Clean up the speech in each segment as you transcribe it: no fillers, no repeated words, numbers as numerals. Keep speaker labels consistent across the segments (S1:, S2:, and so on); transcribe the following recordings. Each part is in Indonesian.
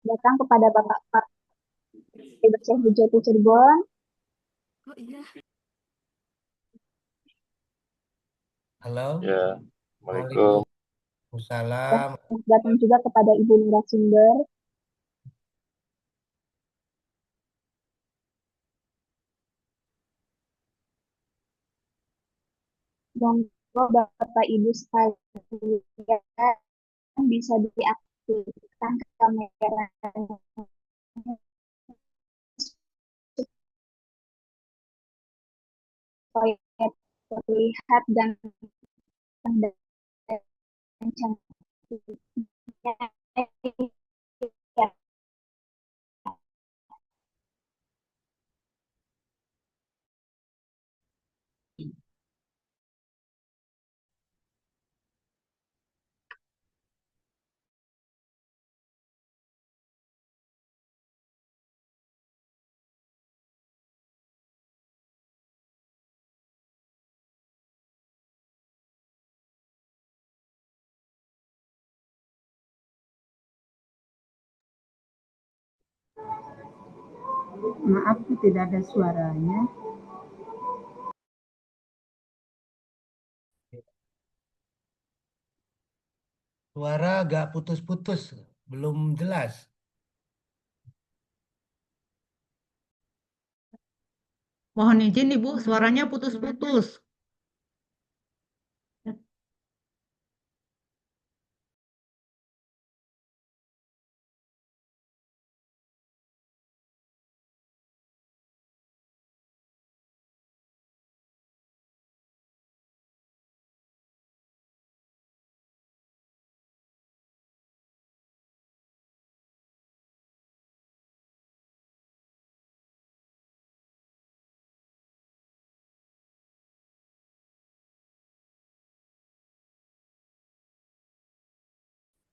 S1: datang kepada Bapak Pak Syekh Hujati Cirebon.
S2: Oh iya.
S3: Halo,
S4: Ya, Assalamualaikum.
S3: Waalaikumsalam.
S1: Datang juga kepada Ibu narasumber dan Bapak Ibu sekalian bisa diaktifkan kameranya supaya terlihat dan cantiknya.
S5: Maaf, tidak ada suaranya.
S3: Suara agak putus-putus, belum jelas.
S6: Mohon izin Ibu, suaranya putus-putus.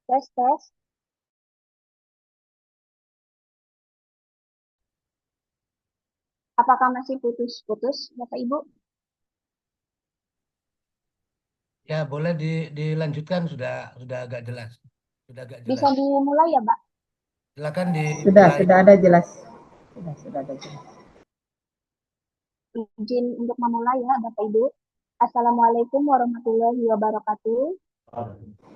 S1: Tes, tes. Apakah masih putus-putus, Bapak Ibu?
S3: Ya, boleh dilanjutkan, sudah agak jelas. Sudah agak
S1: Bisa
S3: jelas.
S1: dimulai ya, Pak?
S3: Silakan
S5: Sudah ada jelas. Sudah ada jelas.
S1: Izin untuk memulai ya, Bapak Ibu. Assalamualaikum warahmatullahi wabarakatuh.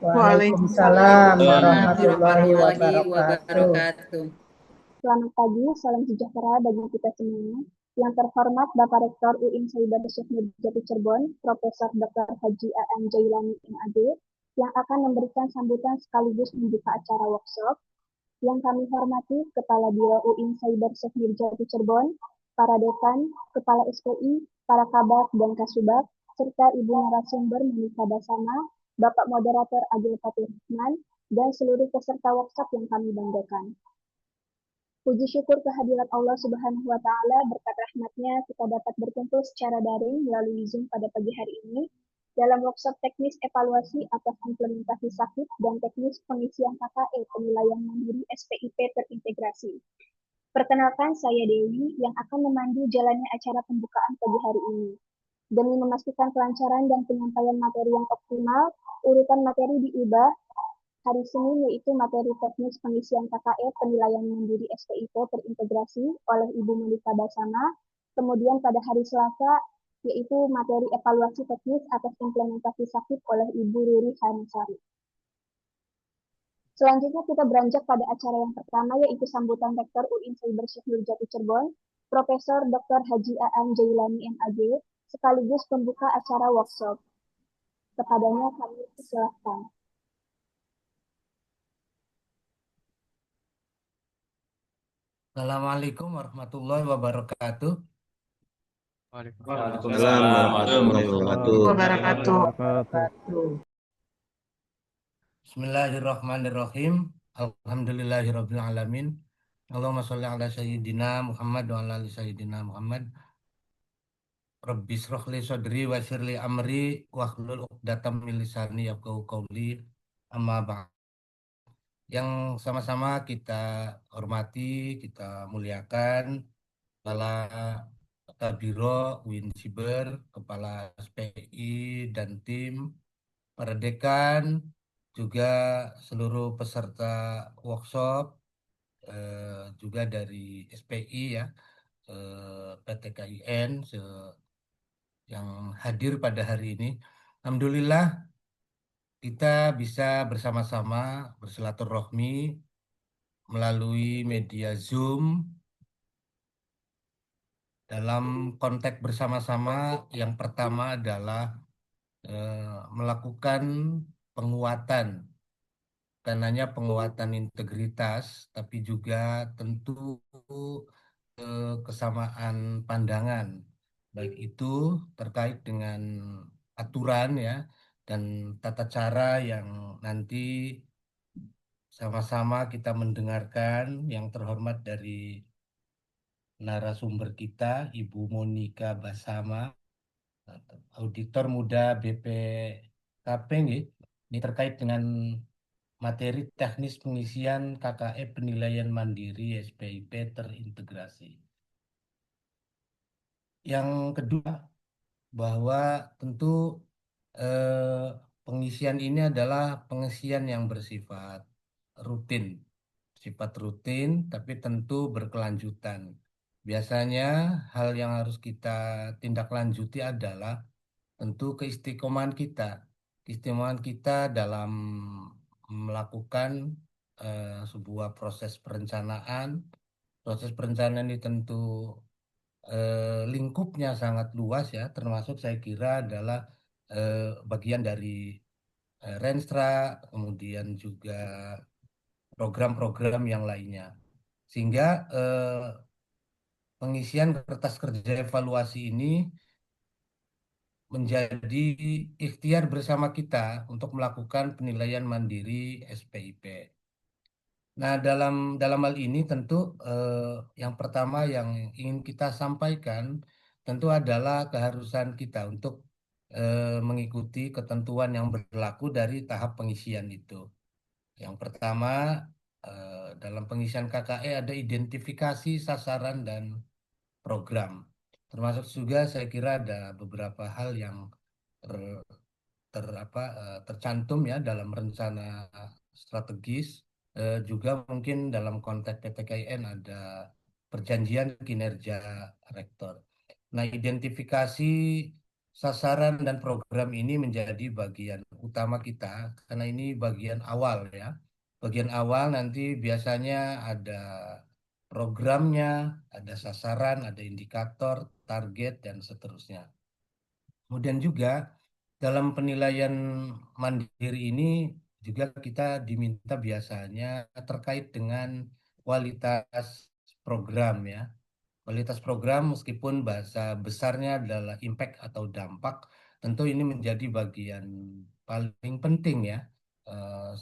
S5: Waalaikumsalam warahmatullahi wabarakatuh.
S1: Selamat pagi, salam sejahtera bagi kita semua. Yang terhormat Bapak Rektor UIN Syaibar Syekh Nurjati Cirebon, Profesor Dr. Haji A.M. Jailani MAD, yang akan memberikan sambutan sekaligus membuka acara workshop. Yang kami hormati Kepala Biro UIN Syaibar Syekh Nurjati Cirebon, para dekan, Kepala SPI, para kabak dan kasubag, serta Ibu narasumber Monika Dasana, Bapak Moderator Agil Fatih Rahman, dan seluruh peserta workshop yang kami banggakan. Puji syukur kehadirat Allah Subhanahu wa Ta'ala, berkat rahmatnya kita dapat berkumpul secara daring melalui Zoom pada pagi hari ini dalam workshop teknis evaluasi atas implementasi sakit dan teknis pengisian KKE penilaian mandiri SPIP terintegrasi. Perkenalkan, saya Dewi yang akan memandu jalannya acara pembukaan pagi hari ini. Demi memastikan kelancaran dan penyampaian materi yang optimal, urutan materi diubah. Hari Senin yaitu materi teknis pengisian KKE penilaian mandiri SPIP terintegrasi oleh Ibu Monika Basana. Kemudian pada hari Selasa yaitu materi evaluasi teknis atas implementasi sakit oleh Ibu Ruri Hanisari. Selanjutnya kita beranjak pada acara yang pertama yaitu sambutan Rektor UIN Syaibar Syekh Nurjati Cirebon, Profesor Dr. Haji A.M. Jailani MAG, sekaligus pembuka acara workshop. Kepadanya kami silakan.
S3: Assalamualaikum warahmatullahi wabarakatuh.
S4: Waalaikumsalam warahmatullahi wabarakatuh.
S3: Bismillahirrahmanirrahim. Alhamdulillahirabbil alamin. Allahumma sholli ala sayyidina Muhammad wa ala ali sayyidina Muhammad. Rabbi shrah li sadri wa yassir li amri wahlul 'uqdatam min lisani yafqahu qawli. Amma ba'd. Yang sama-sama kita hormati, kita muliakan Kepala Kabiro UIN Siber, Kepala SPI dan tim, para dekan, juga seluruh peserta workshop, juga dari SPI ya, PTKIN yang hadir pada hari ini. Alhamdulillah kita bisa bersama-sama bersilaturahmi melalui media Zoom dalam konteks bersama-sama. Yang pertama adalah melakukan penguatan, bukan hanya penguatan integritas, tapi juga tentu kesamaan pandangan, baik itu terkait dengan aturan ya dan tata cara yang nanti sama-sama kita mendengarkan yang terhormat dari narasumber kita, Ibu Monika Basama, auditor muda BPKP nggih. Ini terkait dengan materi teknis pengisian KKE penilaian mandiri SPIP terintegrasi. Yang kedua, bahwa tentu pengisian ini adalah pengisian yang bersifat rutin, tapi tentu berkelanjutan. Biasanya hal yang harus kita tindak lanjuti adalah tentu keistiqomahan kita dalam melakukan sebuah proses perencanaan. Proses perencanaan ini tentu lingkupnya sangat luas ya, termasuk saya kira adalah bagian dari Renstra, kemudian juga program-program yang lainnya. Sehingga pengisian kertas kerja evaluasi ini menjadi ikhtiar bersama kita untuk melakukan penilaian mandiri SPIP. Nah, dalam hal ini tentu yang pertama yang ingin kita sampaikan tentu adalah keharusan kita untuk mengikuti ketentuan yang berlaku dari tahap pengisian itu. Yang pertama, dalam pengisian KKE ada identifikasi sasaran dan program. Termasuk juga saya kira ada beberapa hal yang ter- tercantum ya dalam rencana strategis. Juga mungkin dalam konteks PTKIN ada perjanjian kinerja rektor. Nah, identifikasi sasaran dan program ini menjadi bagian utama kita karena ini bagian awal ya. Bagian awal nanti biasanya ada programnya, ada sasaran, ada indikator, target, dan seterusnya. Kemudian juga dalam penilaian mandiri ini juga kita diminta biasanya terkait dengan kualitas program ya. Kualitas program meskipun bahasa besarnya adalah impact atau dampak, tentu ini menjadi bagian paling penting ya.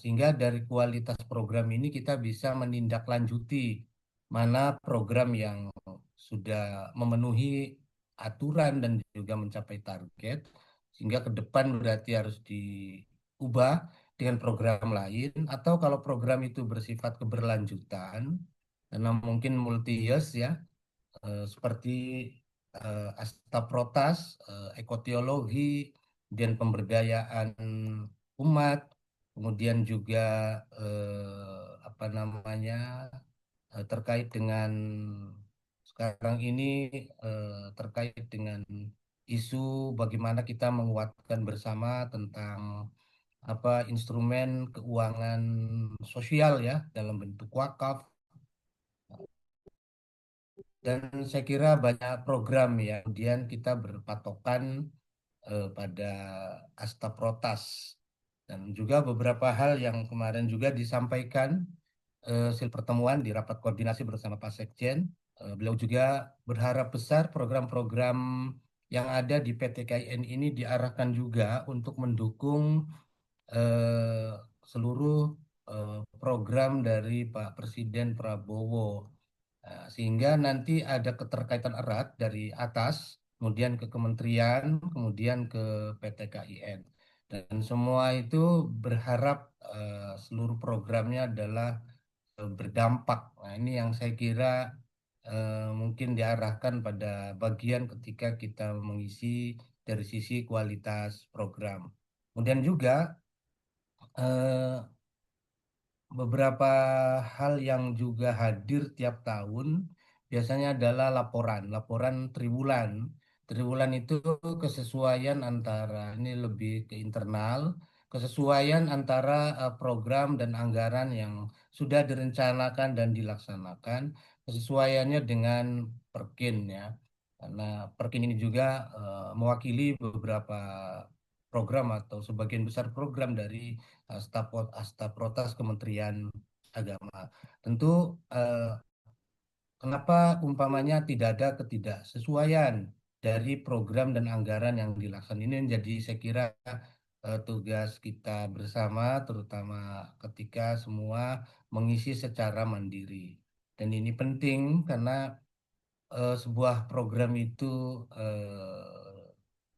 S3: Sehingga dari kualitas program ini kita bisa menindaklanjuti mana program yang sudah memenuhi aturan dan juga mencapai target, sehingga ke depan berarti harus diubah dengan program lain, atau kalau program itu bersifat keberlanjutan, karena mungkin multi years ya, seperti Astaprotas, ekoteologi, dan pemberdayaan umat, kemudian juga apa namanya terkait dengan sekarang ini terkait dengan isu bagaimana kita menguatkan bersama tentang apa instrumen keuangan sosial ya dalam bentuk wakaf. Dan saya kira banyak program ya, kemudian kita berpatokan pada Astaprotas. Dan juga beberapa hal yang kemarin juga disampaikan hasil pertemuan di rapat koordinasi bersama Pak Sekjen. Beliau juga berharap besar program-program yang ada di PTKIN ini diarahkan juga untuk mendukung eh, seluruh program dari Pak Presiden Prabowo. Sehingga nanti ada keterkaitan erat dari atas, kemudian ke kementerian, kemudian ke PTKIN. Dan semua itu berharap seluruh programnya adalah berdampak. Nah, ini yang saya kira mungkin diarahkan pada bagian ketika kita mengisi dari sisi kualitas program. Kemudian juga eh, beberapa hal yang juga hadir tiap tahun biasanya adalah laporan triwulan. Triwulan itu kesesuaian antara ini lebih ke internal, kesesuaian antara program dan anggaran yang sudah direncanakan dan dilaksanakan, kesesuaiannya dengan Perkin ya. Karena Perkin ini juga mewakili beberapa program atau sebagian besar program dari staf protas Kementerian Agama. Tentu kenapa umpamanya tidak ada ketidaksesuaian dari program dan anggaran yang dilaksanakan ini menjadi saya kira tugas kita bersama, terutama ketika semua mengisi secara mandiri. Dan ini penting karena sebuah program itu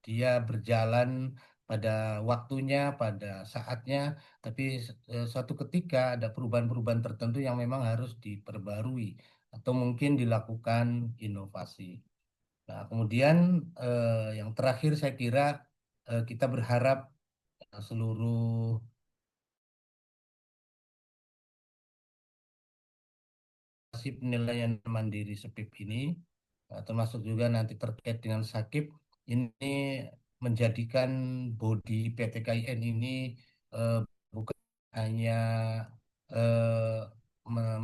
S3: dia berjalan pada waktunya, pada saatnya, tapi suatu ketika ada perubahan-perubahan tertentu yang memang harus diperbarui atau mungkin dilakukan inovasi. Nah, kemudian yang terakhir saya kira kita berharap seluruh penilaian mandiri SPIP ini, termasuk juga nanti terkait dengan Sakip, ini menjadikan bodi PTKIN ini eh, bukan hanya eh,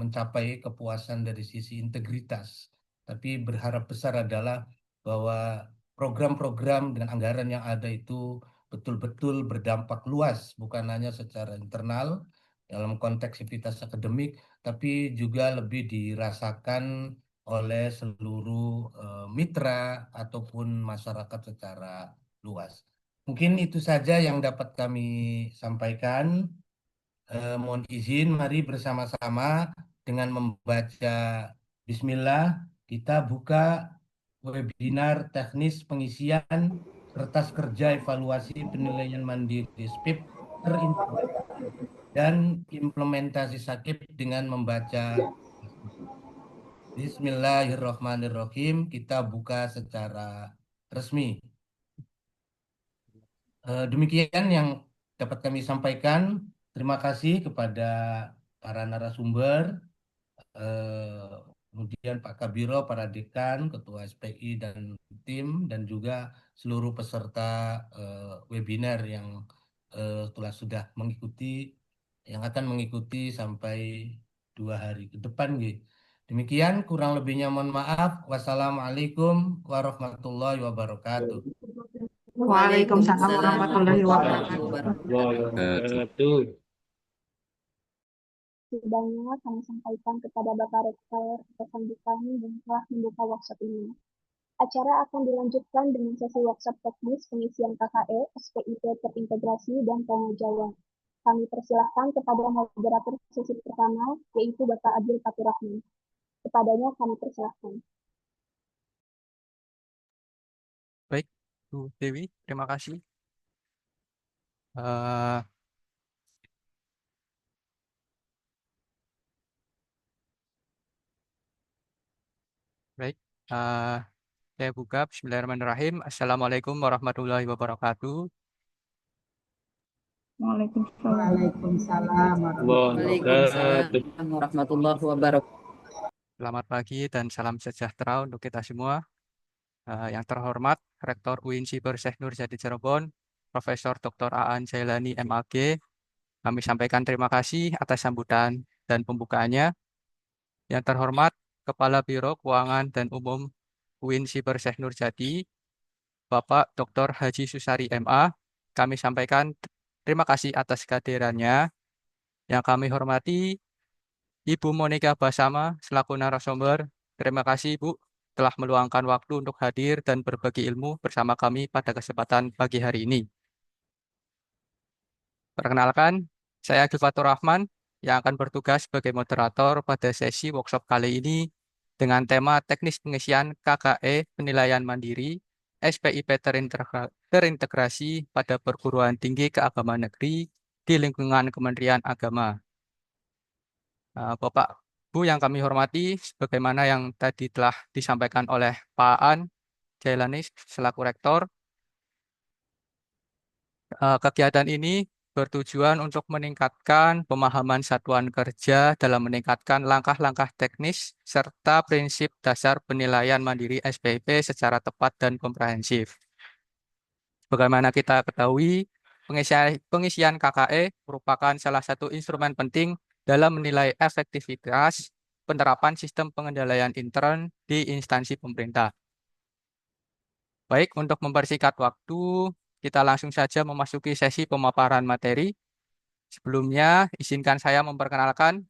S3: mencapai kepuasan dari sisi integritas, tapi berharap besar adalah bahwa program-program dengan anggaran yang ada itu betul-betul berdampak luas, bukan hanya secara internal dalam konteks aktivitas akademik, tapi juga lebih dirasakan oleh seluruh mitra ataupun masyarakat secara luas. Mungkin itu saja yang dapat kami sampaikan. Mohon izin, mari bersama-sama dengan membaca Bismillah, kita buka webinar teknis pengisian kertas kerja evaluasi penilaian mandiri SPIP terintegrasi dan implementasi Sakip dengan membaca Bismillahirrahmanirrahim. Kita buka secara resmi. Demikian yang dapat kami sampaikan. Terima kasih kepada para narasumber, eh, kemudian Pak Kabiro, para dekan, Ketua SPI dan tim, dan juga seluruh peserta webinar yang sudah mengikuti, yang akan mengikuti sampai 2 hari ke depan. Gitu. Demikian, kurang lebihnya mohon maaf. Wassalamualaikum warahmatullahi wabarakatuh.
S2: Waalaikumsalam warahmatullahi wabarakatuh.
S1: Setidaknya kami sampaikan kepada Bapak Rektor atas sambutan dan telah membuka workshop ini. Acara akan dilanjutkan dengan sesi workshop teknis pengisian KKE, SPIP terintegrasi, dan tanya jawab. Kami persilahkan kepada moderator sesi pertama, yaitu Bapak Adil Faturrahman. Kepadanya kami persilahkan.
S7: Baik, Bu Dewi, terima kasih. Eh, baik, saya buka. Bismillahirrahmanirrahim. Assalamualaikum warahmatullahi wabarakatuh.
S5: Waalaikumsalam
S2: warahmatullahi wabarakatuh.
S7: Selamat pagi dan salam sejahtera untuk kita semua. Yang terhormat Rektor UIN Siber Syekh Nurjati Cirebon, Profesor Dr. Aan Jailani MAG, kami sampaikan terima kasih atas sambutan dan pembukaannya. Yang terhormat Kepala Biro Keuangan dan Umum UIN Siber Syekh Nurjati, Bapak Dr. Haji Susari MA, kami sampaikan terima kasih atas kehadirannya. Yang kami hormati Ibu Monika Basama selaku narasumber, terima kasih Ibu telah meluangkan waktu untuk hadir dan berbagi ilmu bersama kami pada kesempatan pagi hari ini. Perkenalkan, saya Agil Faturrahman yang akan bertugas sebagai moderator pada sesi workshop kali ini dengan tema teknis pengisian KKE penilaian mandiri SPIP terintegrasi pada perguruan tinggi keagamaan negeri di lingkungan Kementerian Agama. Bapak, Bu yang kami hormati, sebagaimana yang tadi telah disampaikan oleh Pak Aan Jailani selaku Rektor, kegiatan ini bertujuan untuk meningkatkan pemahaman satuan kerja dalam meningkatkan langkah-langkah teknis serta prinsip dasar penilaian mandiri SPIP secara tepat dan komprehensif. Bagaimana kita ketahui, pengisian KKE merupakan salah satu instrumen penting dalam menilai efektivitas penerapan sistem pengendalian intern di instansi pemerintah. Baik, untuk mempersingkat waktu, kita langsung saja memasuki sesi pemaparan materi. Sebelumnya, izinkan saya memperkenalkan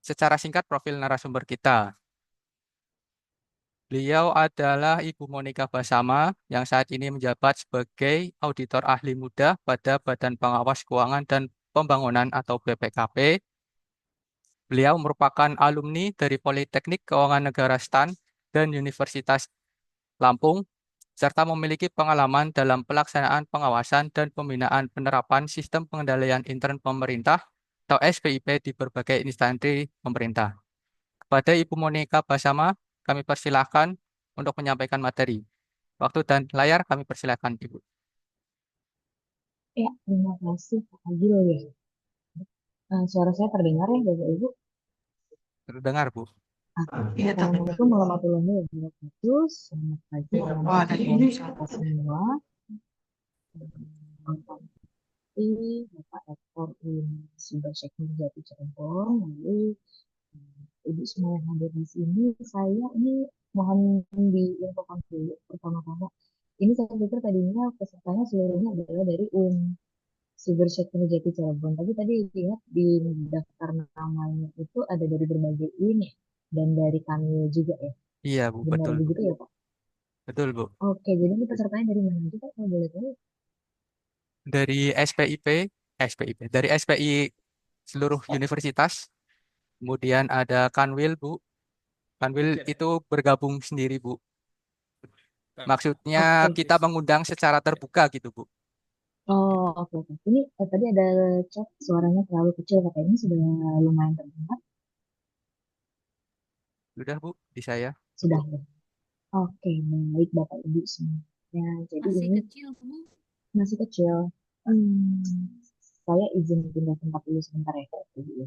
S7: secara singkat profil narasumber kita. Beliau adalah Ibu Monika Basama yang saat ini menjabat sebagai Auditor Ahli Muda pada Badan Pengawas Keuangan dan Pembangunan atau BPKP. Beliau merupakan alumni dari Politeknik Keuangan Negara STAN dan Universitas Lampung, serta memiliki pengalaman dalam pelaksanaan pengawasan dan pembinaan penerapan sistem pengendalian intern pemerintah atau SPIP di berbagai instansi pemerintah. Kepada Ibu Monika Basama, kami persilahkan untuk menyampaikan materi. Waktu dan layar kami persilahkan, Ibu.
S8: Ya, terima kasih Pak Agil ya. Suara saya terdengar ya Bapak Ibu?
S7: Terdengar, Bu.
S6: Iya,
S8: Assalamualaikum warahmatullahi wabarakatuh. Selamat pagi teman-teman kita semua. Ini Bapak Rektor Sibersyek Jati Cirebon, lalu Ibu semua yang hadir di sini. Saya ini mohon diinfokan dulu pertama-tama. Ini saya pikir tadinya pesertanya seluruhnya adalah dari Sibersyek Jati Cirebon. Tapi tadi lihat di daftar namanya itu ada dari berbagai ini dan dari kami juga ya.
S7: Iya, Bu,
S8: Benar
S7: betul, Bu.
S8: begitu ya Pak?
S7: Betul, Bu.
S8: Oke, jadi ini pesertanya dari mana aja Pak? Kalau boleh tahu?
S7: Dari dari SPI seluruh universitas. Kemudian ada Kanwil, Bu. Kanwil itu bergabung sendiri, Bu. Maksudnya
S8: Oke.
S7: kita mengundang secara terbuka gitu, Bu.
S8: Oh, oke, oke. Ini tadi ada chat suaranya terlalu kecil katanya ini sudah lumayan terdengar.
S7: Sudah, Bu, di saya.
S8: Sudah ya. Oke, baik Bapak Ibu semuanya. Jadi
S9: Masih
S8: ini
S9: kecil, Bu.
S8: masih kecil. Saya izin pindah tempat dulu sebentar ya Bapak Ibu.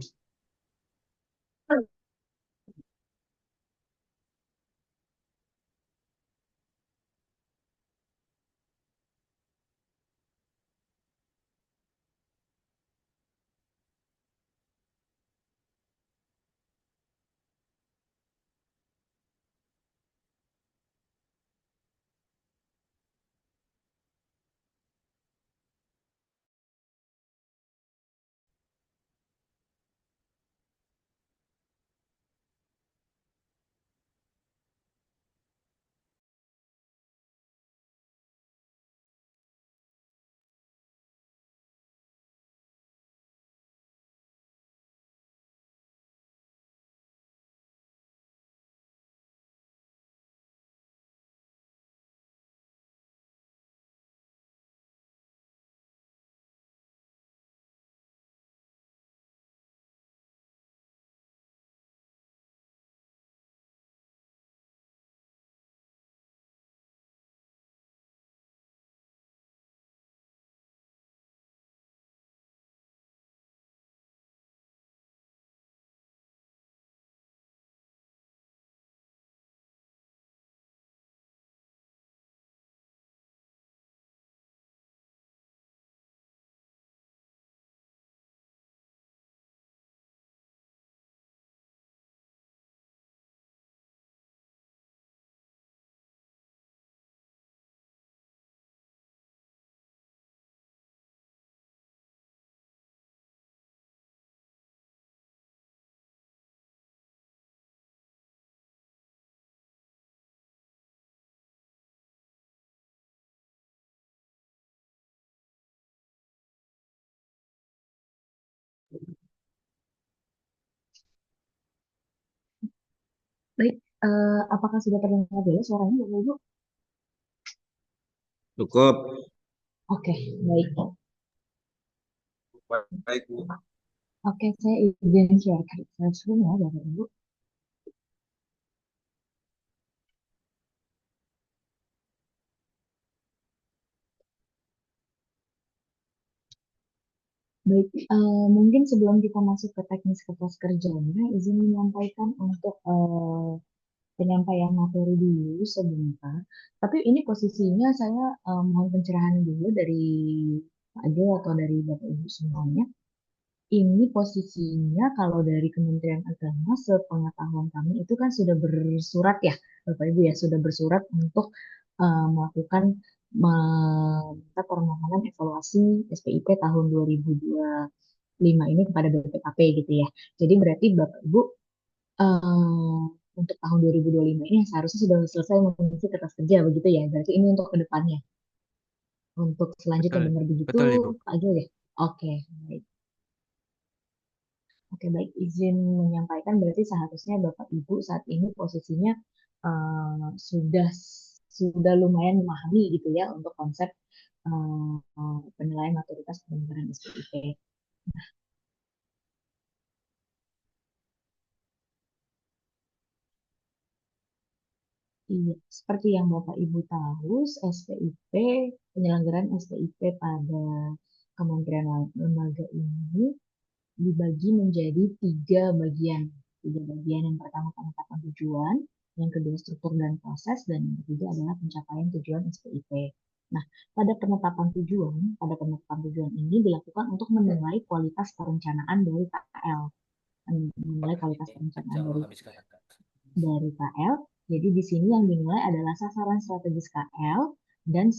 S8: Baik, apakah sudah terdengar ya suaranya Bapak Ibu?
S4: Cukup.
S8: Oke, baik.
S4: Baik, Bu.
S8: Oke, saya izin share screen ya Bapak Ibu. Baik, mungkin sebelum kita masuk ke teknis kertas kerjanya, izin menyampaikan untuk penyampaian materi dulu sebentar. Tapi ini posisinya saya mohon pencerahan dulu dari Pak Ade atau dari Bapak Ibu semuanya. Ini posisinya kalau dari Kementerian Agama, sepengetahuan kami itu kan sudah bersurat ya, Bapak Ibu ya, sudah bersurat untuk melakukan meminta permohonan evaluasi SPIP tahun 2025 ini kepada BPKP gitu ya. Jadi berarti Bapak Ibu eh, untuk tahun 2025 ini seharusnya sudah selesai mengisi kertas kerja begitu ya. Berarti ini untuk ke depannya. Untuk selanjutnya
S7: Betul,
S8: benar begitu,
S7: betul Ibu.
S8: Pak Agil ya? Oke, baik. Oke, baik. Izin menyampaikan berarti seharusnya Bapak Ibu saat ini posisinya sudah lumayan memahami gitu ya untuk konsep penilaian maturitas penyelenggaraan SPIP. Iya, seperti yang Bapak Ibu tahu, SPIP, penyelenggaraan SPIP pada Kementerian Lembaga ini dibagi menjadi tiga bagian. Tiga bagian, yang pertama penetapan tujuan, yang kedua struktur dan proses, dan yang ketiga adalah pencapaian tujuan SPIP. Nah, pada penetapan tujuan ini dilakukan untuk menilai kualitas perencanaan dari KL. Menilai kualitas perencanaan dari KL. Jadi di sini yang dinilai adalah sasaran strategis KL dan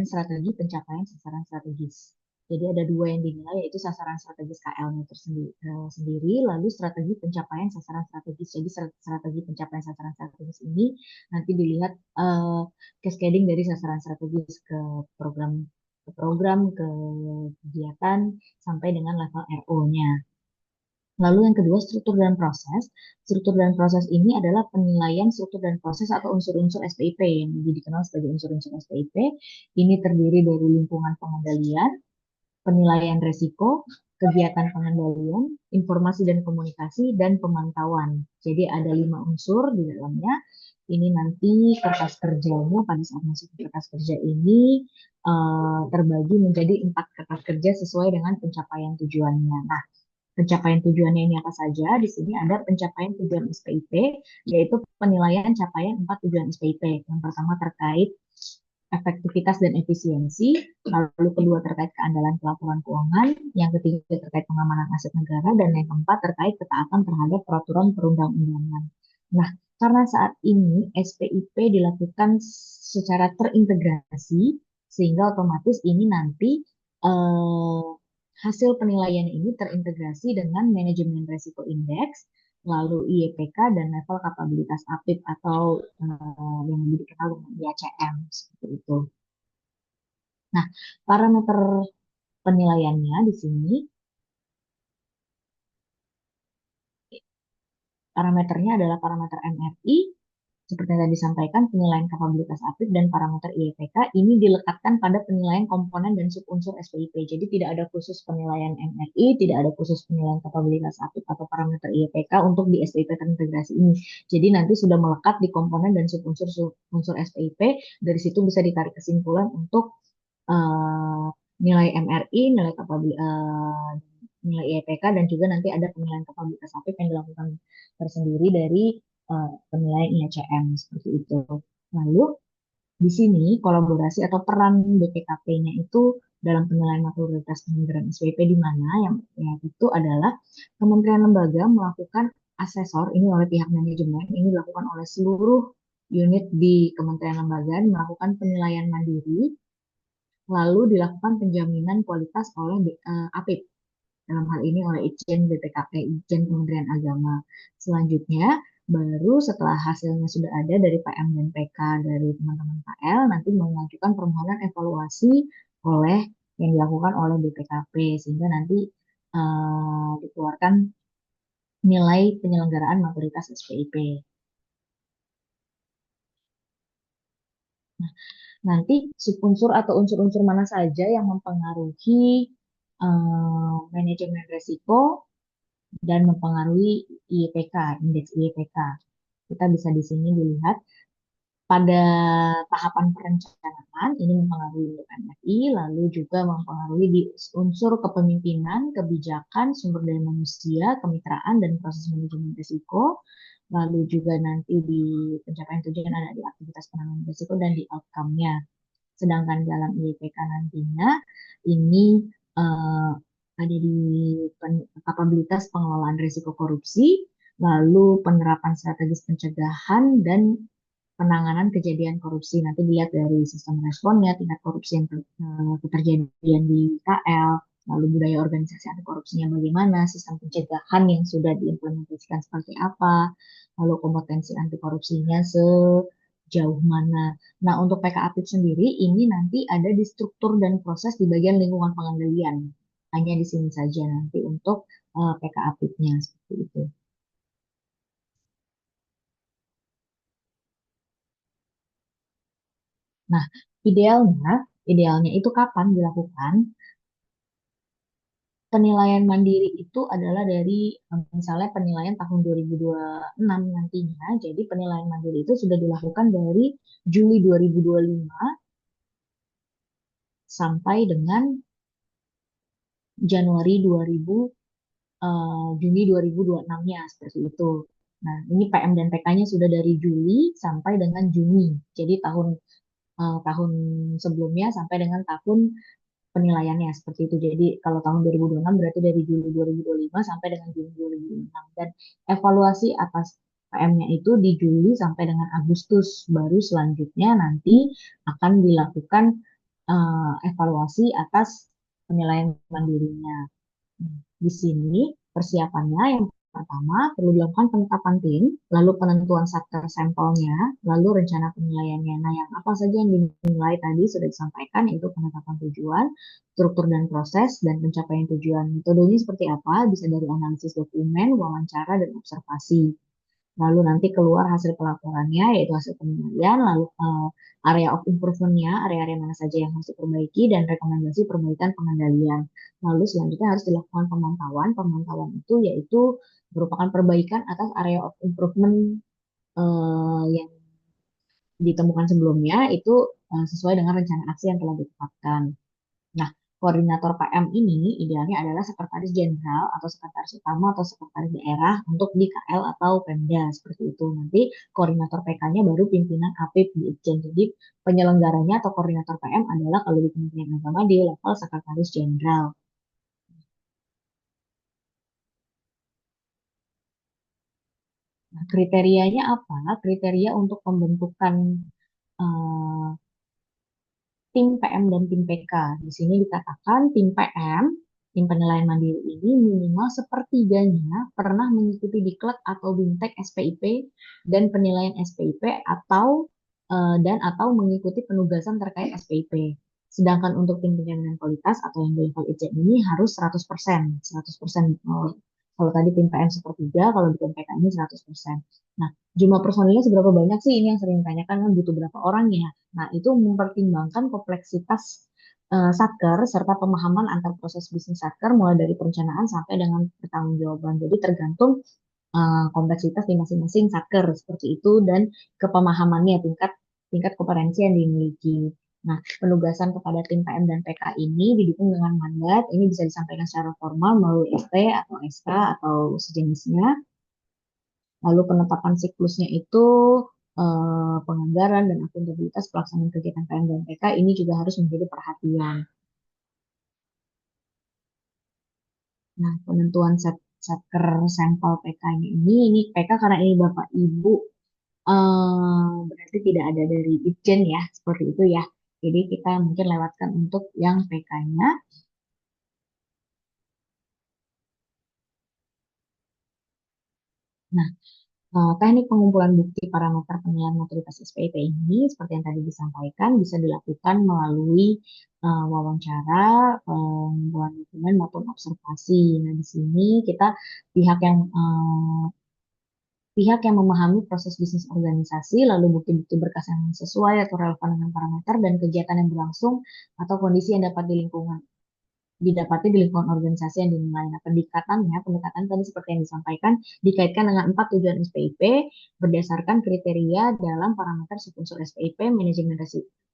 S8: strategi pencapaian sasaran strategis. Jadi ada dua yang dinilai, yaitu sasaran strategis KL-nya sendiri, lalu strategi pencapaian sasaran strategis. Jadi strategi pencapaian sasaran strategis ini nanti dilihat cascading dari sasaran strategis ke program ke kegiatan sampai dengan level RO-nya. Lalu yang kedua, struktur dan proses. Struktur dan proses ini adalah penilaian struktur dan proses atau unsur-unsur SPIP yang lebih dikenal sebagai unsur-unsur SPIP. Ini terdiri dari lingkungan pengendalian, penilaian resiko, kegiatan pengendalian, informasi dan komunikasi, dan pemantauan. Jadi ada 5 unsur di dalamnya. Ini nanti kertas kerjanya pada saat masuk ke kertas kerja ini terbagi menjadi 4 kertas kerja sesuai dengan pencapaian tujuannya. Nah, pencapaian tujuannya ini apa saja? Di sini ada pencapaian tujuan SPIP, yaitu penilaian capaian 4 tujuan SPIP. Yang pertama terkait efektivitas dan efisiensi, lalu kedua terkait keandalan pelaporan keuangan, yang ketiga terkait pengamanan aset negara, dan yang keempat terkait ketaatan terhadap peraturan perundang-undangan. Nah, karena saat ini SPIP dilakukan secara terintegrasi, sehingga otomatis ini nanti eh, hasil penilaian ini terintegrasi dengan manajemen risiko indeks, lalu IEPK, dan level kapabilitas APIP atau yang lebih dikenal dengan IACM seperti itu. Nah, parameter penilaiannya di sini, parameternya adalah parameter MRI, seperti yang tadi disampaikan, penilaian kapabilitas APIP dan parameter IEPK ini dilekatkan pada penilaian komponen dan subunsur SPIP. Jadi tidak ada khusus penilaian MRI, tidak ada khusus penilaian kapabilitas APIP atau parameter IEPK untuk di SPIP terintegrasi ini. Jadi nanti sudah melekat di komponen dan subunsur SPIP, dari situ bisa ditarik kesimpulan untuk uh, nilai MRI, nilai IEPK, dan juga nanti ada penilaian kapabilitas APIP yang dilakukan tersendiri dari penilaian IACM seperti itu. Lalu di sini kolaborasi atau peran BPKP-nya itu dalam penilaian maturitas penyelenggaraan SPIP di mana yang itu adalah kementerian lembaga melakukan asesor ini oleh pihak manajemen, ini dilakukan oleh seluruh unit di kementerian lembaga, melakukan penilaian mandiri, lalu dilakukan penjaminan kualitas oleh APIP, dalam hal ini oleh Itjen BPKP, Itjen Kementerian Agama. Selanjutnya, baru setelah hasilnya sudah ada dari PM dan PK dari teman-teman KL, nanti mengajukan permohonan evaluasi oleh yang dilakukan oleh BPKP, sehingga nanti dikeluarkan nilai penyelenggaraan maturitas SPIP. Nah, nanti subunsur atau unsur-unsur mana saja yang mempengaruhi manajemen resiko dan mempengaruhi IEPK, indeks IEPK. Kita bisa di sini dilihat pada tahapan perencanaan ini mempengaruhi untuk MFI, lalu juga mempengaruhi di unsur kepemimpinan, kebijakan, sumber daya manusia, kemitraan, dan proses manajemen risiko. Lalu juga nanti di pencapaian tujuan ada di aktivitas penanganan risiko dan di outcome-nya. Sedangkan dalam IPK nantinya ini ada di kapabilitas pengelolaan risiko korupsi, lalu penerapan strategis pencegahan dan penanganan kejadian korupsi. Nanti dilihat dari sistem responnya, tingkat korupsi yang keterjadian di KL, lalu budaya organisasi anti korupsinya bagaimana, sistem pencegahan yang sudah diimplementasikan seperti apa, lalu kompetensi anti korupsinya sejauh mana. Nah, untuk PK Apip sendiri ini nanti ada di struktur dan proses di bagian lingkungan pengendalian. Hanya di sini saja nanti untuk PK Apipnya seperti itu. Nah, idealnya itu kapan dilakukan? Penilaian mandiri itu adalah dari misalnya penilaian tahun 2026 nantinya. Jadi penilaian mandiri itu sudah dilakukan dari Juli 2025 sampai dengan Januari 2000 Juni 2026-nya seperti itu. Nah, ini PM dan PK-nya sudah dari Juli sampai dengan Juni. Jadi tahun sebelumnya sampai dengan tahun penilaiannya seperti itu. Jadi kalau tahun 2026 berarti dari Juli 2025 sampai dengan Juni 2026. Dan evaluasi atas PM-nya itu di Juli sampai dengan Agustus. Baru selanjutnya nanti akan dilakukan evaluasi atas penilaian mandirinya. Di sini persiapannya yang pertama perlu dilakukan penetapan tim, lalu penentuan satker sampelnya, lalu rencana penilaiannya. Nah, yang apa saja yang dinilai tadi sudah disampaikan, yaitu penetapan tujuan, struktur dan proses, dan pencapaian tujuan. Metodenya seperti apa? Bisa dari analisis dokumen, wawancara, dan observasi. Lalu nanti keluar hasil pelaporannya, yaitu hasil penilaian, lalu area of improvement-nya, area-area mana saja yang harus diperbaiki, dan rekomendasi perbaikan pengendalian. Lalu selanjutnya harus dilakukan pemantauan. Pemantauan itu yaitu merupakan perbaikan atas area of improvement yang ditemukan sebelumnya, itu sesuai dengan rencana aksi yang telah ditetapkan. Nah, koordinator PM ini idealnya adalah sekretaris jenderal atau sekretaris utama atau sekretaris daerah untuk di KL atau Pemda seperti itu. Nanti koordinator PK-nya baru pimpinan APIP di Itjen. Jadi penyelenggaranya atau koordinator PM adalah kalau di Kementerian Agama di level sekretaris jenderal. Nah, kriterianya apa? Kriteria untuk pembentukan eh, tim PM dan tim PK. Di sini dikatakan tim PM, tim penilaian mandiri ini minimal sepertiganya pernah mengikuti diklat atau bintek SPIP dan penilaian SPIP atau mengikuti penugasan terkait SPIP. Sedangkan untuk tim penjaminan kualitas atau yang di level Itjen ini harus 100%. 100%. Kalau tadi tim PM sepertiga, kalau di tim PK ini 100%. Nah, jumlah personilnya seberapa banyak sih? Ini yang sering ditanyakan kan butuh berapa orang ya? Nah, itu mempertimbangkan kompleksitas satker serta pemahaman antar proses bisnis satker mulai dari perencanaan sampai dengan pertanggungjawaban. Jadi tergantung kompleksitas di masing-masing satker seperti itu dan kepemahamannya tingkat kompetensi yang dimiliki. Nah, penugasan kepada tim PM dan PK ini didukung dengan mandat. Ini bisa disampaikan secara formal melalui ST atau SK atau sejenisnya. Lalu penetapan siklusnya itu penganggaran dan akuntabilitas pelaksanaan kegiatan PM dan PK ini juga harus menjadi perhatian. Nah, penentuan satker sampel PK-nya ini PK karena ini Bapak Ibu berarti tidak ada dari Itjen ya, seperti itu ya. Jadi kita mungkin lewatkan untuk yang PK-nya. Nah, teknik pengumpulan bukti parameter penilaian maturitas SPIP ini, seperti yang tadi disampaikan, bisa dilakukan melalui wawancara, pengumpulan dokumen maupun observasi. Nah, di sini kita pihak yang memahami proses bisnis organisasi, lalu bukti-bukti berkas yang sesuai atau relevan dengan parameter dan kegiatan yang berlangsung atau kondisi yang dapat di lingkungan didapati di lingkungan organisasi yang dinilai. Nah, pendekatan tadi seperti yang disampaikan dikaitkan dengan 4 tujuan SPIP berdasarkan kriteria dalam parameter subunsur SPIP, manajemen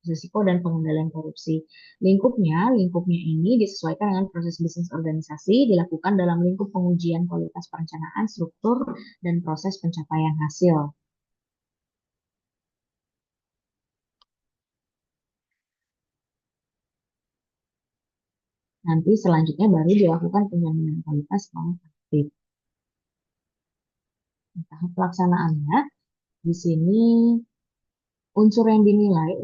S8: risiko dan pengendalian korupsi. Lingkupnya ini disesuaikan dengan proses bisnis organisasi, dilakukan dalam lingkup pengujian kualitas perencanaan, struktur, dan proses pencapaian hasil. Nanti selanjutnya baru dilakukan penjaminan kualitas oleh aktif. Tahap pelaksanaannya di sini unsur yang dinilai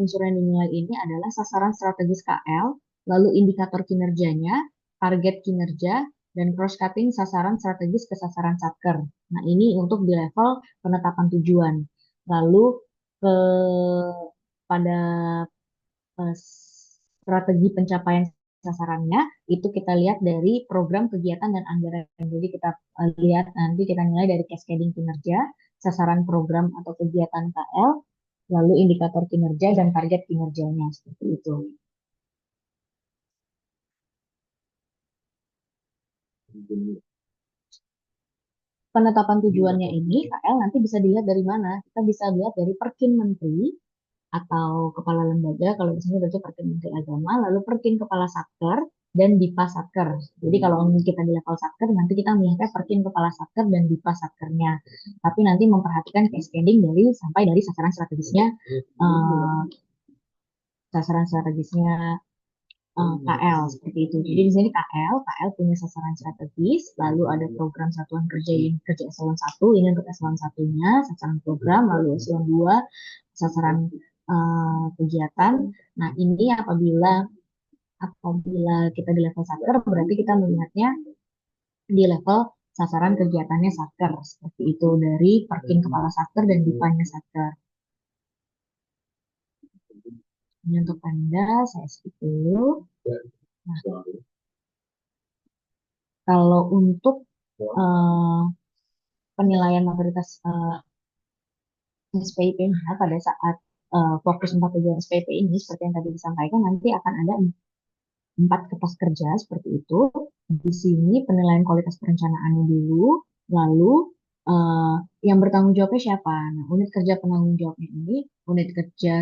S8: ini adalah sasaran strategis KL, lalu indikator kinerjanya, target kinerja, dan cross-cutting sasaran strategis ke sasaran satker. Nah, ini untuk di level penetapan tujuan. Lalu pada strategi pencapaian sasarannya itu kita lihat dari program kegiatan dan anggaran. Jadi kita lihat nanti kita nilai dari cascading kinerja, sasaran program atau kegiatan KL, lalu indikator kinerja dan target kinerjanya seperti itu. Penetapan tujuannya ini KL nanti bisa dilihat dari mana? Kita bisa lihat dari Perkin Menteri atau kepala lembaga, kalau di sini berarti Perkin Menteri Agama, lalu Perkin Kepala Satker, dan Dipa Satker. Jadi kalau kita di level Satker, nanti kita melihatnya Perkin Kepala Satker dan Dipa Satkernya. Tapi nanti memperhatikan cascading sampai dari sasaran strategisnya KL seperti itu. Jadi di sini KL punya sasaran strategis, lalu ada program satuan kerja unit kerja eselon 1, ini untuk eselon 1-nya, sasaran program, lalu eselon 2, sasaran kegiatan. Nah, ini apabila kita di level satker, berarti kita melihatnya di level sasaran kegiatannya satker, seperti itu dari Perkin Kepala Satker dan Dipanya Satker. Ini untuk Anda, saya skip dulu. Nah, kalau untuk penilaian maturitas SPIP pada saat fokus 4 tujuan SPIP ini, seperti yang tadi disampaikan, nanti akan ada 4 kertas kerja seperti itu. Di sini penilaian kualitas perencanaannya dulu, lalu yang bertanggung jawabnya siapa? Nah, unit kerja penanggung jawabnya ini, unit kerja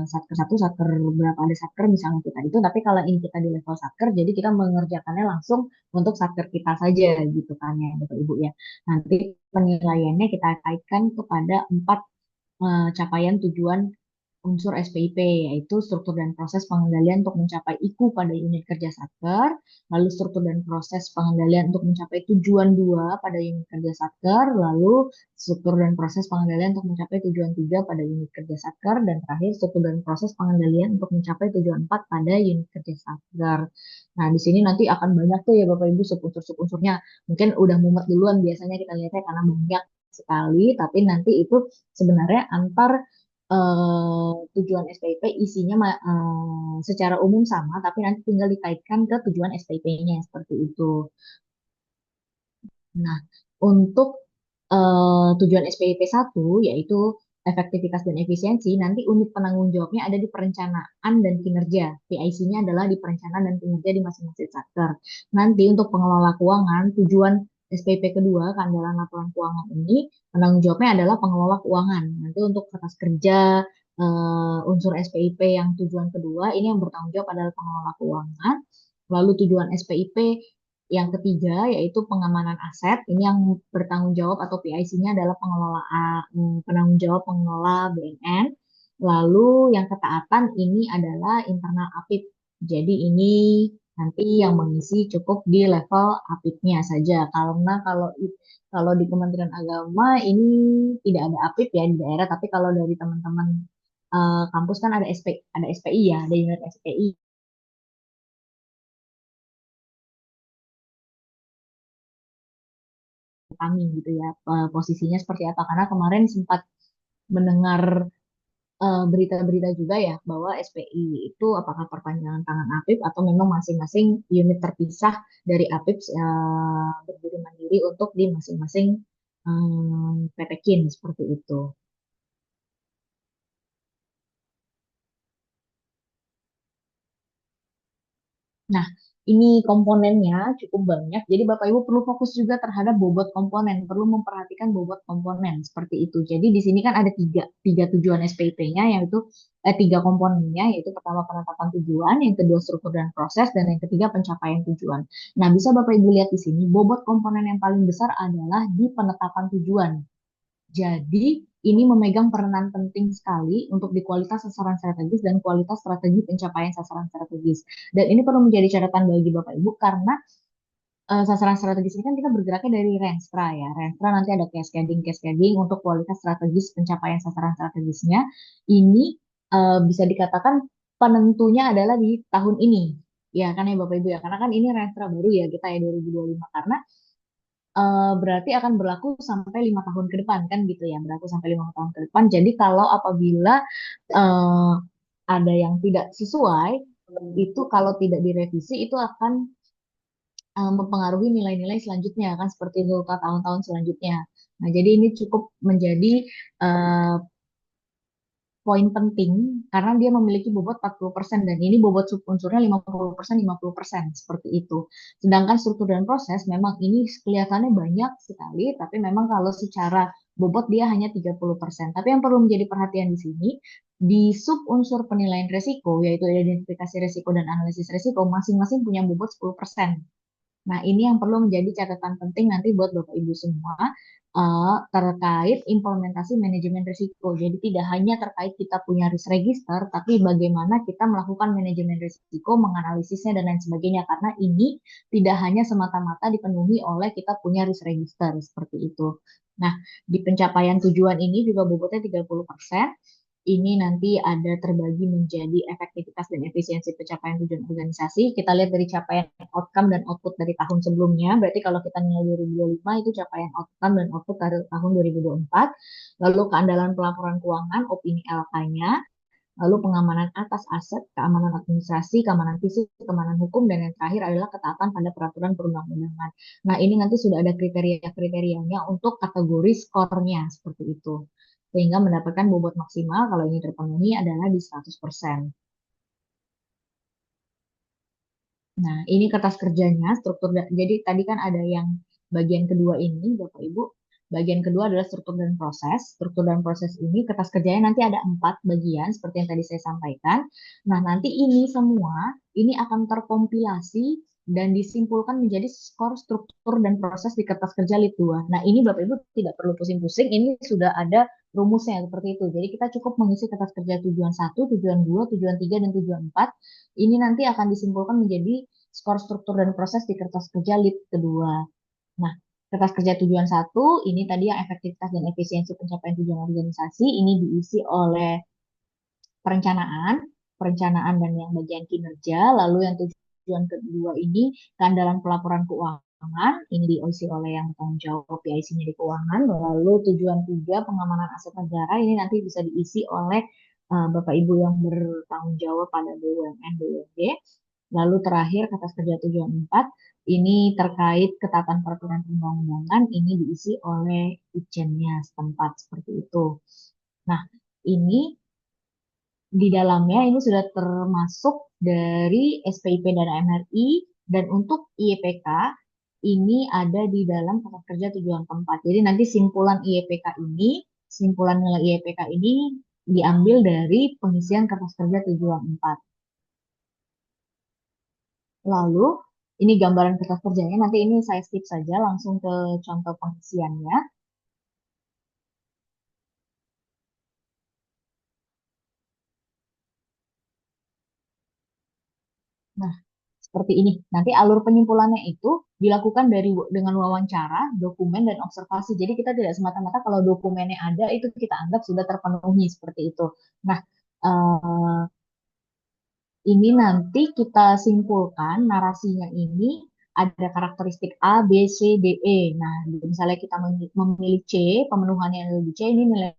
S8: satker 1, satker berapa ada satker misalnya kita itu, tapi kalau ini kita di level satker, jadi kita mengerjakannya langsung untuk satker kita saja gitu kan ya Bapak Ibu ya. Nanti penilaiannya kita kaitkan kepada 4 capaian tujuan unsur SPIP, yaitu struktur dan proses pengendalian untuk mencapai IKU pada unit kerja satker, lalu struktur dan proses pengendalian untuk mencapai tujuan 2 pada unit kerja satker, lalu struktur dan proses pengendalian untuk mencapai tujuan 3 pada unit kerja satker, dan terakhir struktur dan proses pengendalian untuk mencapai tujuan 4 pada unit kerja satker. Nah, di sini nanti akan banyak tuh ya Bapak Ibu subunsur-subunsurnya. Mungkin udah mumet duluan biasanya kita lihatnya karena banyak sekali, tapi nanti itu sebenarnya antar tujuan SPIP isinya secara umum sama, tapi nanti tinggal dikaitkan ke tujuan SPIP-nya seperti itu. Nah, untuk tujuan SPIP 1 yaitu efektivitas dan efisiensi, nanti unit penanggung jawabnya ada di perencanaan dan kinerja. PIC-nya adalah di perencanaan dan kinerja di masing-masing satker. Nanti untuk pengelola keuangan, tujuan SPP kedua, keandalan laporan keuangan ini, penanggung jawabnya adalah pengelola keuangan. Nanti untuk kertas kerja, unsur SPIP yang tujuan kedua, ini yang bertanggung jawab adalah pengelola keuangan. Lalu tujuan SPIP yang ketiga, yaitu pengamanan aset, ini yang bertanggung jawab atau PIC-nya adalah penanggung jawab pengelola BNN. Lalu yang ketaatan ini adalah internal APIP. Jadi ini nanti yang mengisi cukup di level APIP-nya saja. Karena kalau di Kementerian Agama ini tidak ada APIP ya di daerah, tapi kalau dari teman-teman kampus kan ada SPI ya, ada unit SPI. Kami gitu ya, posisinya seperti apa, karena kemarin sempat mendengar berita-berita juga ya bahwa SPI itu apakah perpanjangan tangan APIP atau memang masing-masing unit terpisah dari APIP berdiri mandiri untuk di masing-masing PPKIN seperti itu. Nah, ini komponennya cukup banyak. Jadi Bapak Ibu perlu fokus juga terhadap bobot komponen, perlu memperhatikan bobot komponen seperti itu. Jadi di sini kan ada tiga tujuan SPIP-nya, yaitu tiga komponennya, yaitu pertama penetapan tujuan, yang kedua struktur dan proses, dan yang ketiga pencapaian tujuan. Nah, bisa Bapak Ibu lihat di sini, bobot komponen yang paling besar adalah di penetapan tujuan. Jadi, ini memegang peranan penting sekali untuk di kualitas sasaran strategis dan kualitas strategi pencapaian sasaran strategis. Dan ini perlu menjadi catatan bagi Bapak Ibu karena sasaran strategis ini kan kita bergeraknya dari Renstra ya. Renstra nanti ada cascading untuk kualitas strategis pencapaian sasaran strategisnya. Ini bisa dikatakan penentunya adalah di tahun ini. Ya kan ya Bapak Ibu ya. Karena kan ini Renstra baru ya kita ya 2025. Karena berarti akan berlaku sampai 5 tahun ke depan kan gitu ya, berlaku sampai 5 tahun ke depan. Jadi kalau apabila eh, ada yang tidak sesuai, itu kalau tidak direvisi itu akan mempengaruhi nilai-nilai selanjutnya kan seperti itu ke tahun-tahun selanjutnya. Nah, jadi ini cukup menjadi eh, poin penting karena dia memiliki bobot 40% dan ini bobot subunsurnya 50% seperti itu. Sedangkan struktur dan proses memang ini kelihatannya banyak sekali tapi memang kalau secara bobot dia hanya 30%. Tapi yang perlu menjadi perhatian di sini di subunsur penilaian resiko yaitu identifikasi resiko dan analisis resiko masing-masing punya bobot 10%. Nah, ini yang perlu menjadi catatan penting nanti buat Bapak Ibu semua terkait implementasi manajemen risiko. Jadi tidak hanya terkait kita punya risk register, tapi bagaimana kita melakukan manajemen risiko, menganalisisnya dan lain sebagainya. Karena ini tidak hanya semata-mata dipenuhi oleh kita punya risk register seperti itu. Nah, di pencapaian tujuan ini juga bobotnya 30%. Ini nanti ada terbagi menjadi efektivitas dan efisiensi pencapaian tujuan organisasi. Kita lihat dari capaian outcome dan output dari tahun sebelumnya. Berarti kalau kita nilai 2025 itu capaian outcome dan output dari tahun 2024. Lalu keandalan pelaporan keuangan, opini LK-nya. Lalu pengamanan atas aset, keamanan administrasi, keamanan fisik, keamanan hukum, dan yang terakhir adalah ketaatan pada peraturan perundang-undangan. Nah, ini nanti sudah ada kriteria-kriterianya untuk kategori skornya seperti itu. Sehingga mendapatkan bobot maksimal kalau ini terpenuhi adalah di 100%. Nah, ini kertas kerjanya, jadi tadi kan ada yang bagian kedua ini, Bapak Ibu. Bagian kedua adalah struktur dan proses. Struktur dan proses ini kertas kerjanya nanti ada 4 bagian, seperti yang tadi saya sampaikan. Nah, nanti ini semua, ini akan terkompilasi dan disimpulkan menjadi skor struktur dan proses di kertas kerja Lit 2. Nah, ini Bapak Ibu tidak perlu pusing-pusing, ini sudah ada rumusnya seperti itu. Jadi kita cukup mengisi kertas kerja tujuan 1, tujuan 2, tujuan 3, dan tujuan 4. Ini nanti akan disimpulkan menjadi skor struktur dan proses di kertas kerja Lit kedua. Nah, kertas kerja tujuan 1, ini tadi yang efektivitas dan efisiensi pencapaian tujuan organisasi, ini diisi oleh perencanaan, perencanaan dan yang bagian kinerja, lalu yang tujuan kedua ini keandalan pelaporan keuangan, ini diisi oleh yang bertanggung jawab PIC-nya di keuangan, lalu tujuan 3 pengamanan aset negara, ini nanti bisa diisi oleh Bapak Ibu yang bertanggung jawab pada BUMN, BUMD. Lalu terakhir kertas kerja tujuan 4, ini terkait ketatan peraturan perundang-undangan, ini diisi oleh Ijen-nya setempat seperti itu. Nah, ini di dalamnya ini sudah termasuk dari SPIP dan MRI dan untuk IEPK ini ada di dalam kertas kerja tujuan keempat. Jadi nanti simpulan IEPK ini, simpulan nilai IEPK ini diambil dari pengisian kertas kerja tujuan 4. Lalu ini gambaran kertas kerjanya, nanti ini saya skip saja langsung ke contoh pengisiannya. Nah, seperti ini. Nanti alur penyimpulannya itu dilakukan dengan wawancara, dokumen, dan observasi. Jadi kita tidak semata-mata kalau dokumennya ada itu kita anggap sudah terpenuhi seperti itu. Nah, eh, ini nanti kita simpulkan narasinya ini ada karakteristik A, B, C, D, E. Nah, misalnya kita memilih C, pemenuhannya lebih C, ini nilai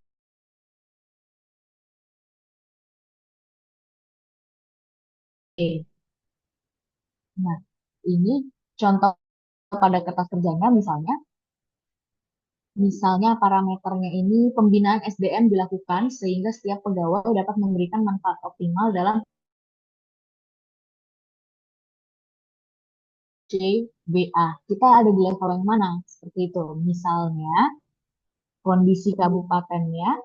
S8: E. Nah, ini contoh pada kertas kerjanya misalnya parameternya ini pembinaan SDM dilakukan sehingga setiap pegawai dapat memberikan manfaat optimal dalam C, B, A. Kita ada di level yang mana? Seperti itu. Misalnya, kondisi kabupatennya,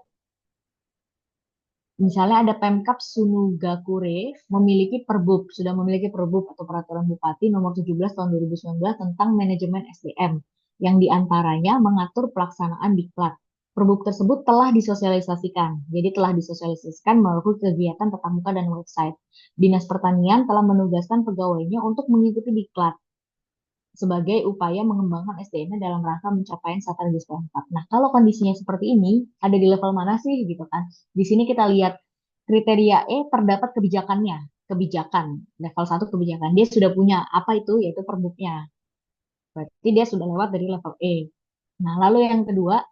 S8: misalnya ada Pemkab Sunugakure sudah memiliki perbub atau peraturan bupati nomor 17 tahun 2019 tentang manajemen SDM, yang diantaranya mengatur pelaksanaan diklat. Perbub tersebut telah disosialisasikan, jadi telah disosialisasikan melalui kegiatan tatap muka dan website. Dinas Pertanian telah menugaskan pegawainya untuk mengikuti diklat sebagai upaya mengembangkan SDM-nya dalam rangka mencapai strategi 4. Nah, kalau kondisinya seperti ini, ada di level mana sih gitu kan? Di sini kita lihat kriteria E terdapat kebijakan, level 1 kebijakan. Dia sudah punya apa itu, yaitu perbuknya. Berarti dia sudah lewat dari level E. Nah, lalu yang kedua,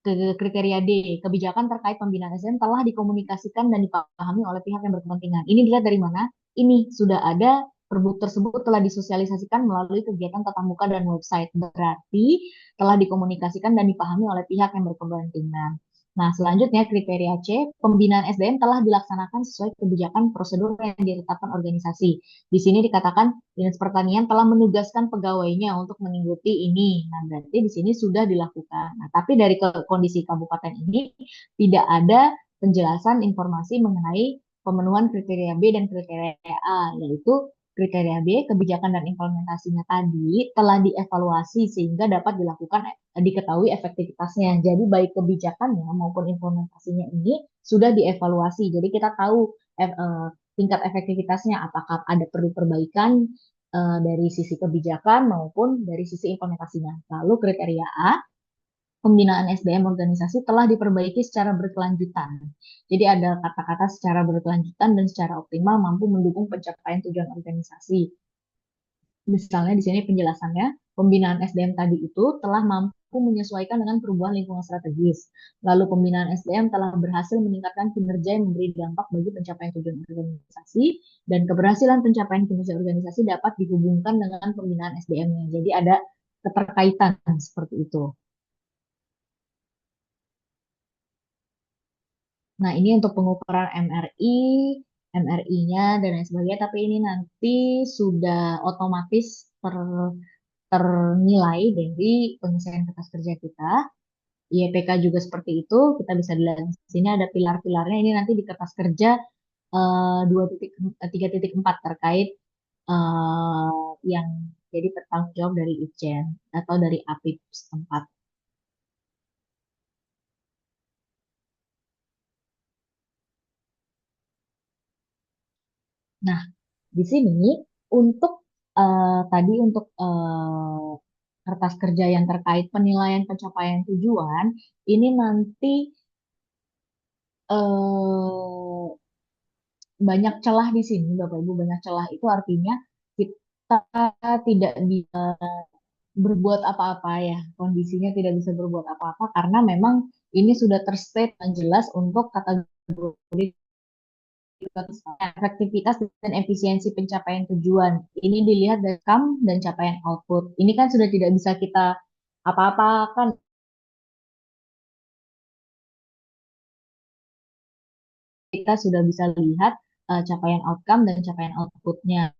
S8: ke kriteria D, kebijakan terkait pembinaan SDM telah dikomunikasikan dan dipahami oleh pihak yang berkepentingan. Ini dilihat dari mana? Ini sudah ada perbuk tersebut telah disosialisasikan melalui kegiatan tatap muka dan website. Berarti telah dikomunikasikan dan dipahami oleh pihak yang berkepentingan. Nah, selanjutnya kriteria C, pembinaan SDM telah dilaksanakan sesuai kebijakan prosedur yang ditetapkan organisasi. Di sini dikatakan Dinas Pertanian telah menugaskan pegawainya untuk mengikuti ini. Nah, berarti di sini sudah dilakukan. Nah, tapi dari kondisi kabupaten ini tidak ada penjelasan informasi mengenai pemenuhan kriteria B dan kriteria A, yaitu kriteria B, kebijakan dan implementasinya tadi telah dievaluasi sehingga dapat dilakukan diketahui efektivitasnya. Jadi baik kebijakannya maupun implementasinya ini sudah dievaluasi. Jadi kita tahu tingkat efektivitasnya apakah ada perlu perbaikan dari sisi kebijakan maupun dari sisi implementasinya. Lalu kriteria A, pembinaan SDM organisasi telah diperbaiki secara berkelanjutan. Jadi ada kata-kata secara berkelanjutan dan secara optimal mampu mendukung pencapaian tujuan organisasi. Misalnya di sini penjelasannya, pembinaan SDM tadi itu telah mampu menyesuaikan dengan perubahan lingkungan strategis. Lalu pembinaan SDM telah berhasil meningkatkan kinerja yang memberi dampak bagi pencapaian tujuan organisasi, dan keberhasilan pencapaian kinerja organisasi dapat dihubungkan dengan pembinaan SDM-nya. Jadi ada keterkaitan seperti itu. Nah, ini untuk pengukuran MRI-nya dan lain sebagainya, tapi ini nanti sudah otomatis ternilai dari penyelesaian kertas kerja kita. IEPK juga seperti itu, kita bisa dilihat di sini ada pilar-pilarnya, ini nanti di kertas kerja 3.4 terkait yang jadi bertanggung jawab dari Itjen atau dari APIP setempat. Nah, di sini untuk tadi untuk kertas kerja yang terkait penilaian pencapaian tujuan, ini nanti eh, banyak celah di sini, Bapak Ibu, banyak celah itu artinya kita tidak bisa berbuat apa-apa ya, kondisinya tidak bisa berbuat apa-apa karena memang ini sudah terstate dan jelas untuk kategori efektivitas dan efisiensi pencapaian tujuan. Ini dilihat dari outcome dan capaian output. Ini kan sudah tidak bisa kita apa-apakan. Kita sudah bisa lihat capaian outcome dan capaian outputnya.